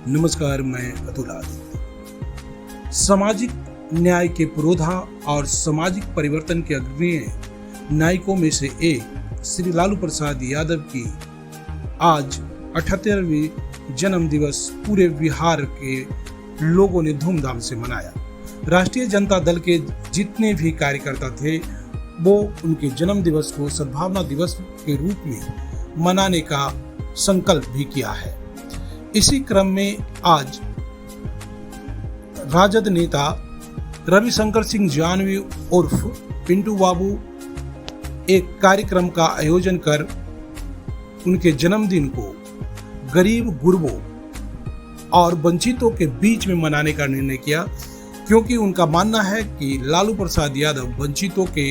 नमस्कार, मैं अतुल आदित्य। सामाजिक न्याय के पुरोधा और सामाजिक परिवर्तन के अग्रणी नायकों में से एक श्री लालू प्रसाद यादव की आज 78वीं जन्म दिवस पूरे बिहार के लोगों ने धूमधाम से मनाया। राष्ट्रीय जनता दल के जितने भी कार्यकर्ता थे वो उनके जन्म दिवस को सद्भावना दिवस के रूप में मनाने का संकल्प भी किया है। इसी क्रम में आज राजद नेता रविशंकर सिंह जान्हवी उर्फ पिंटू बाबू एक कार्यक्रम का आयोजन कर उनके जन्मदिन को गरीब, गुरबों और वंचितों के बीच में मनाने का निर्णय किया, क्योंकि उनका मानना है कि लालू प्रसाद यादव वंचितों के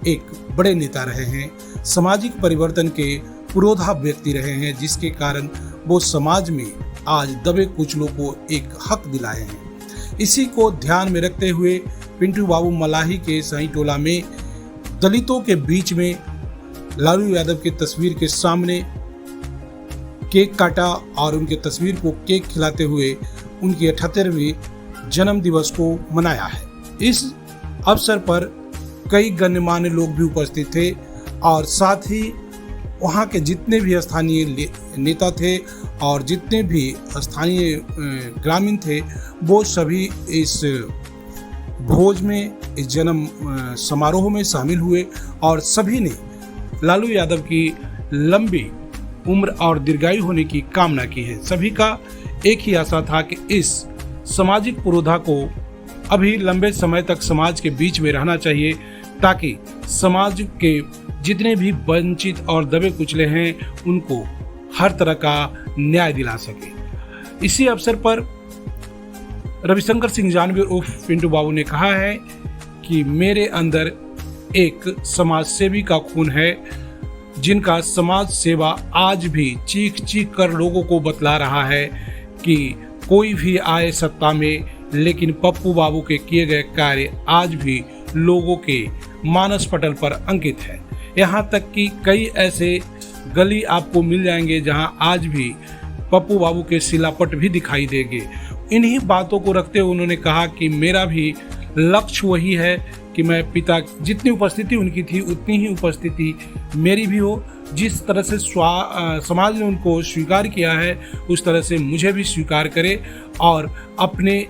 एक बड़े नेता रहे हैं, सामाजिक परिवर्तन के पुरोधा व्यक्ति रहे हैं, जिसके कारण वो समाज में आज दबे कुचलों को एक हक दिलाए हैं। इसी को ध्यान में रखते हुए पिंटू बाबू मलाही के साई टोला में दलितों के बीच में लालू यादव की तस्वीर के सामने केक काटा और उनके तस्वीर को केक खिलाते हुए उनकी 78वीं जन्म दिवस को मनाया है। इस अवसर पर कई गणमान्य लोग भी उपस्थित थे और साथ ही वहाँ के जितने भी स्थानीय नेता थे और जितने भी स्थानीय ग्रामीण थे वो सभी इस भोज में, इस जन्म समारोह में शामिल हुए और सभी ने लालू यादव की लंबी उम्र और दीर्घायु होने की कामना की है। सभी का एक ही आशा था कि इस सामाजिक पुरोधा को अभी लंबे समय तक समाज के बीच में रहना चाहिए, ताकि समाज के जितने भी वंचित और दबे कुचले हैं उनको हर तरह का न्याय दिला सके। इसी अवसर पर रविशंकर सिंह जान्हवी उर्फ पिंटू बाबू ने कहा है कि मेरे अंदर एक समाज सेवी का खून है, जिनका समाज सेवा आज भी चीख चीख कर लोगों को बतला रहा है कि कोई भी आए सत्ता में, लेकिन पप्पू बाबू के किए गए कार्य आज भी लोगों के मानस पटल पर अंकित है। यहाँ तक कि कई ऐसे गली आपको मिल जाएंगे जहां आज भी पप्पू बाबू के शिलापट भी दिखाई देंगे। इन्हीं बातों को रखते हुए उन्होंने कहा कि मेरा भी लक्ष्य वही है कि मैं पिता जितनी उपस्थिति उनकी थी उतनी ही उपस्थिति मेरी भी हो। जिस तरह से समाज ने उनको स्वीकार किया है उस तरह से मुझे भी स्वीकार करे और अपने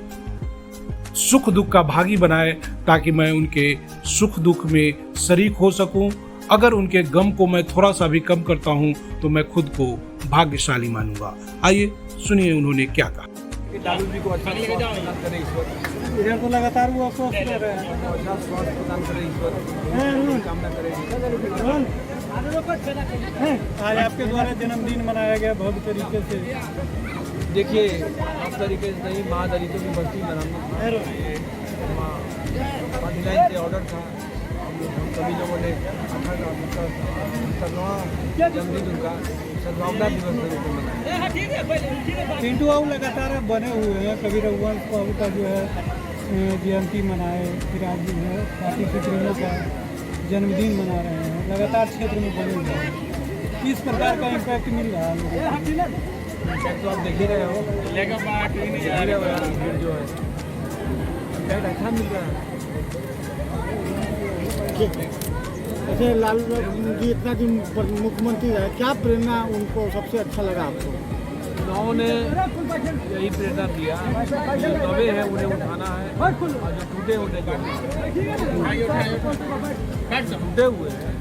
सुख दुख का भागी बनाए, ताकि मैं उनके सुख दुख में शरीक हो सकूं। अगर उनके गम को मैं थोड़ा सा भी कम करता हूं तो मैं खुद को भाग्यशाली मानूंगा। आइए सुनिए उन्होंने क्या कहा। लालू जी को अच्छा स्वास्थ्य प्रदान करे ईश्वर। इधर तो लगातार वो अफसोस कर रहे हैं। अच्छा स्वास्थ्य प्रदान करे ईश्वर, कामना करेगी। आज आपके द्वारा जन्मदिन मनाया गया बहुत तरीके से। देखिए, इस तरीके से नहीं, माँ दलितों की बस्ती बनाना से ऑर्डर था। हम सभी लोगों ने जन्मदिन उनका सद्भावना दिवस के रूप में मनाया। पिंटू बाबू लगातार बने हुए हैं। कभी रघुवंश बाबू का जो है जयंती मनाए, फिर आज जो है पार्टी क्षेत्रों का जन्मदिन मना रहे हैं, लगातार क्षेत्र में बने हुए हैं। किस प्रकार का इम्पैक्ट मिल रहा है? इम्पैक्ट तो आप देख ही रहे हो, भीड़ जो है इम्पैक्ट अच्छा मिल रहा है। ऐसे लालू जी इतना दिन मुख्यमंत्री रहे, क्या प्रेरणा उनको सबसे अच्छा लगा आपको? उन्होंने यही प्रेरणा दिया, जो दबे हैं उन्हें उठाना है और जो टूटे उन्हें टूटे हुए हैं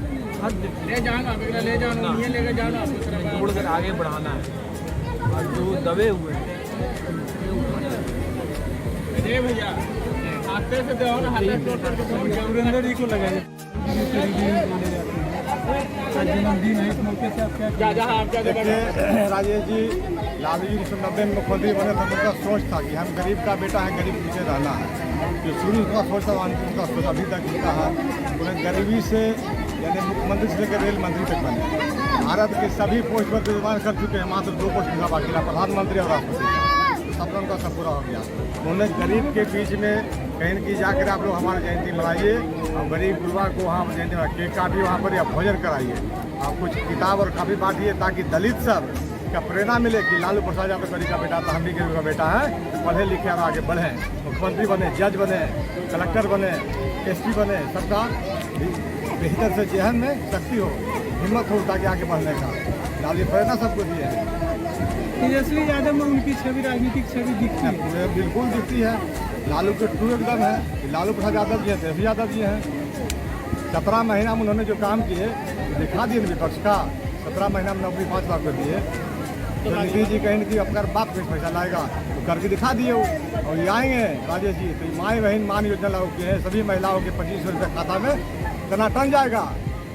तोड़ कर आगे बढ़ाना है और जो दबे हुए हैं सुरेंद्र जी को लगाए जन्मदिन है, इस मौके से आप क्या देखिए राजेश जी, लालू जी 1990 में मुख्यमंत्री बने थे, उनका सोच था कि हम गरीब का बेटा है, गरीब पीछे रहना है। जो शुरू उनका सोच था उनका सोच अभी तक उनका है। उन्हें गरीबी से यानी मुख्यमंत्री से लेकर रेल मंत्री तक बने। भारत के सभी पोस्ट पर निर्माण कर चुके हैं, मात्र 2 पोस्ट का बाकी रहा, प्रधानमंत्री और राष्ट्रपति। सपना उनका सब पूरा हो गया। उन्होंने गरीब के बीच में कहीं की जाकर आप लोग हमारी जयंती मनाइए और गरीब गुरबा को वहाँ जयंती केक काटिए, वहाँ पर या भोजन कराइए और कुछ किताब और काफ़ी बांटिए, ताकि दलित सब क्या प्रेरणा मिले कि लालू प्रसाद यादव गरीब का बेटा था, हम भी गरीब का बेटा है, पढ़े लिखे और आगे बढ़े, मुख्यमंत्री बने, जज बने, कलेक्टर बने, एसपी बने, सबका बेहतर से जहन में शक्ति हो, हिम्मत हो ताकि आगे बढ़ने का। लालू प्रेरणा सबको दी है। तेजस्वी यादव में उनकी छवि, राजनीतिक छवि दिखती है? बिल्कुल दिखती है। लालू के ट्रू एकदम है। लालू प्रसाद यादव जी हैं, तेजस्वी यादव जी हैं। 17 महीना में उन्होंने जो काम किए दिखा दिए विपक्ष का। 17 महीना में नौकरी 5 लाख कर दिए। तो नीतीश जी कहेंगे कि अपना बाप कुछ पैसा लाएगा तो करके दिखा दिए वो। और ये आएंगे राजेश जी तो माए बहन मान योजना लागू किए हैं, सभी महिलाओं के 2500 रुपये खाता में टनाटन जाएगा,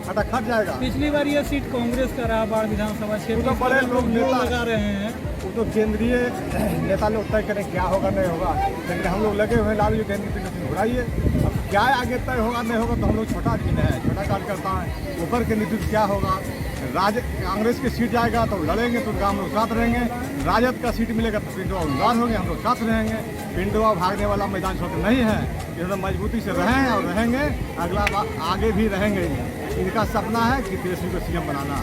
खटाखट जाएगा। पिछली बार ये सीट कांग्रेस का रहा, बाढ़ विधानसभा क्षेत्र, तो बड़े लोग नेता लगा रहे हैं। वो तो केंद्रीय नेता लोग तय करें क्या होगा नहीं होगा, लेकिन हम लोग लगे हुए हैं लालू जी केंद्रीय घुराइए। अब क्या आगे तय होगा नहीं होगा तो हम लोग छोटा दिन है, छोटा कार्यकर्ता है। ऊपर के नेतृत्व क्या होगा, कांग्रेस की सीट जाएगा तो लड़ेंगे तो हम लोग साथ रहेंगे, राजद का सीट मिलेगा तो पिंडवा उम्मीदवार होंगे, हम लोग साथ रहेंगे। पिंडवा भागने वाला मैदान छोटे नहीं है, इन्होंने मजबूती से रहे हैं और रहेंगे, अगला बार आगे भी रहेंगे। इनका सपना है कि तेजस्वी को सीएम बनाना।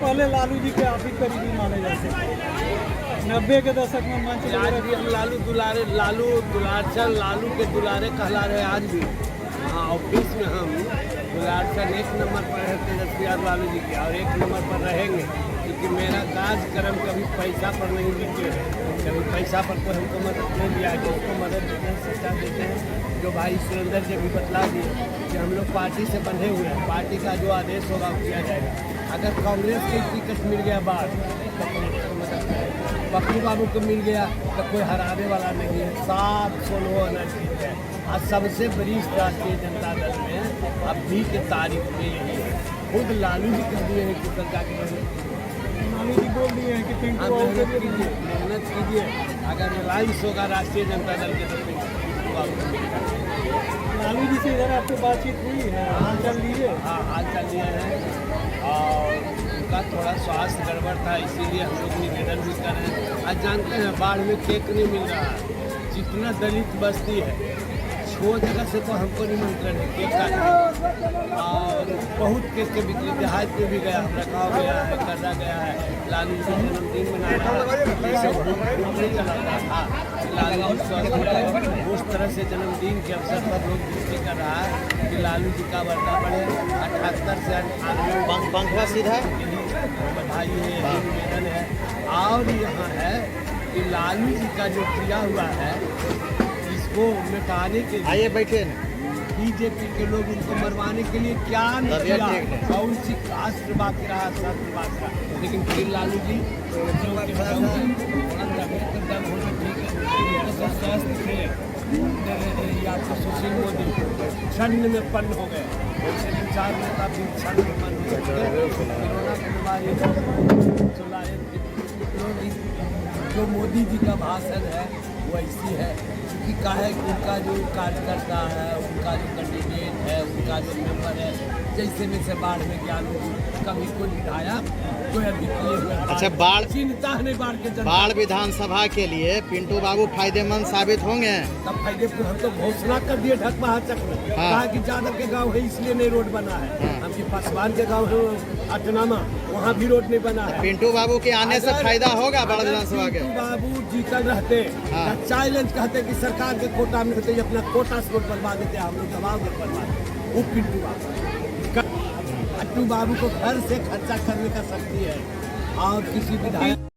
पहले लालू जी के आप ही करीबी माने जाते हैं। 90 के दशक में मंच आज भी हम लालू दुलारचंद लालू के दुलारे कहला रहे आज भी। हाँ, ऑफिस में हम दुलारचंद 1 नंबर पर है तेजस्वी यादव लालू जी के, और 1 नंबर पर रहेंगे, क्योंकि मेरा कार्यक्रम कभी पैसा पर नहीं बिके है। कभी पैसा पर कोई हमको मदद नहीं दिया, जिसको मदद देते हैं शिक्षा देते हैं। जो भाई सुरेंद्र जी भी बतला दिए कि हम लोग पार्टी से बंधे हुए हैं, पार्टी का जो आदेश होगा वो किया जाएगा। अगर कांग्रेस की टिकट मिल गया बात तो कांग्रेस को मदद करें, पप्पू बाबू को मिल गया तो कोई हराने वाला नहीं है। 716 अनर्जित है। आज सबसे वरिष्ठ राष्ट्रीय जनता दल में अभी के तारीख में यही है। खुद लालू जी कह दिए हैं कि सरकार की लालू जी बोल दिए हैं कि पिंटू मेहनत कीजिए। अगर रिलायंस होगा राष्ट्रीय जनता दल के तो पिंटू बाबू को मिलेगा। लालू जी से इधर आपको बातचीत हुई है? हाल चाल लिए? हाँ, हाल चाल लिए हैं, और उनका थोड़ा स्वास्थ्य गड़बड़ था, इसीलिए हम लोग निवेदन भी कर रहे हैं। आज जानते हैं बाढ़ में केक नहीं मिल रहा है। जितना दलित बस्ती है 6 जगह से तो हमको निमंत्रण है केक का, और बहुत केक के बिक्री देहात में भी गया, रखाव गया है, कर्जा गया है। लालू जी जन्मदिन मना रहा है, सब नहीं चलाता था। लालू जी स्वस्थ रहे, उस तरह से जन्मदिन के अवसर पर लोग दृष्टि कर रहा है कि लालू जी का वर्ता बढ़े। 78 से 98 पंखा सीधा बधाई है, यही निवेदन है। और यहाँ है कि लालू जी का जो किया हुआ है इसको मिटाने के लिए, आइए बैठे न। बीजेपी के लोग उनको मरवाने के लिए क्या नहीं तबियत किया, ठीक है। कौन सी राष्ट्र बाकी रहा, शस्त्र बाकी रहा, लेकिन फिर लालू जी थोड़ा तबियत का दर्द होना ठीक है, उनको तो स्वस्थ थे। या तो सुशील मोदी क्षण में पन्न हो गए, वैसे 4 नेता भी क्षण में पन्न हो गए। कोरोना की बीमारी चलाए, जो मोदी जी का भाषण है वो ऐसी है कि क्या है कि उनका जो कार्यकर्ता है, उनका जो कैंडिडेट है, उनका जो मेंबर है, जैसे में से बाढ़ में ज्ञान कभी कोई विधायक कोई अभी किए हुए अच्छा, बाढ़ चिंता नहीं बाढ़ के जनता। बाढ़ विधानसभा के लिए पिंटू बाबू फायदेमंद साबित होंगे। तब फायदे हम तो घोषणा कर दिए ढकबहा चक में, कहा कि यादव के गांव है इसलिए नहीं रोड बना है। हमकी पासवान के गांव है अटनामा, वहाँ भी रोड नहीं बना है। पिंटू बाबू के आने से फायदा होगा बाढ़ विधानसभा के। पिंटू बाबू जीतल रहते, चैलेंज कहते कि सरकार के कोटा में होते, अपना कोटा से वोट बनवा देते, हम लोग दबाव वोट बनवा। वो पिंटू बाबू को घर से खर्चा करने का शक्ति है, और किसी विधायक